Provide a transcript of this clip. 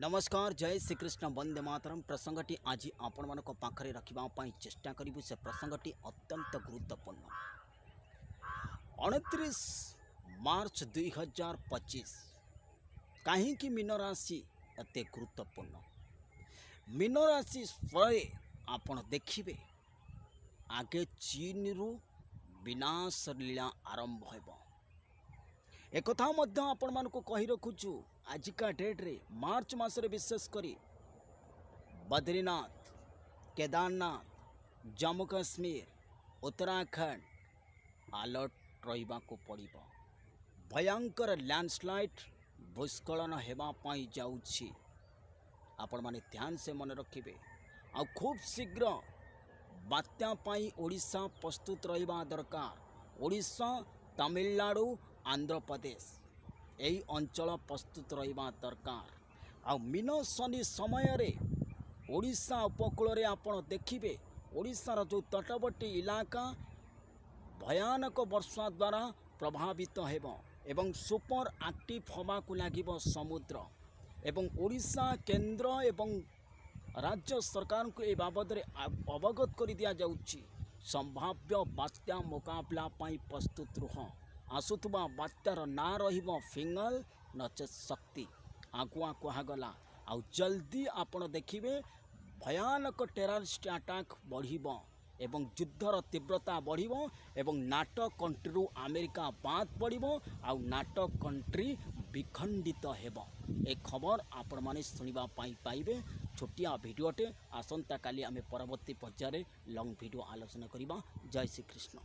नमस्कार जय श्री कृष्ण वंदे मातरम प्रसंगटी आज आपण मान पाखरे रखा चेष्टा करूँ से प्रसंगटी अत्यंत गुरुत्वपूर्ण 29 मार्च 2025 कहीं मीन राशि एत गुरुत्वपूर्ण मीन राशि फल आपण देखिए आगे चीन रु विनाश लीला आरंभ हो एक आपण मानक कही रखुचु आजिका डेट्रे मार्च मासरे विशेषकर बद्रीनाथ केदारनाथ जम्मू काश्मीर उत्तराखंड अलर्ट रहिबा को पड़िबो। भयंकर लैंडस्लाइड भूस्खलन हेबापाई जाउछि आपण माने ध्यान से मन रखिबे। आ खूब शीघ्र बात्या पाई ओडिशा प्रस्तुत रहिबा दरकार। ओडिशा तमिलनाडु आंध्र प्रदेश यही अंचल प्रस्तुत रहिबा दरकार। आ मीन शनि समय रे ओडिशा उपकूल रे आपण देखिबे ओडिशार जो तटवर्ती इलाका भयानक वर्षा द्वारा प्रभावित हेबो एवं सुपर एक्टिव हवा को लागिबो समुद्र एवं ओडिशा केंद्र एवं राज्य सरकार को ए बाबद रे अवगत कर दिया जाउछि। संभाव्य बात्या मुकाबला पाई प्रस्तुत रुह। आसुथबा बात्यार ना रहिबो फिंगल नचे शक्ति आगुआ कहगला। आ जल्दी आपण देखिबे भयानक टेररिस्ट अटैक बढ़िबो एवं युद्धर तीव्रता बढ़िबो एवं नाटो कंट्री रु अमेरिका बाद पड़िबो आ नाटो कंट्री विखंडित हेबो। ए खबर आपण माने सुनिबा पाई पाइबे। छोटिया भिडियोटे आसंता काली आमे परवर्ती पर्याय लंग भिडियो आलोचना करिबा। जय श्री कृष्ण।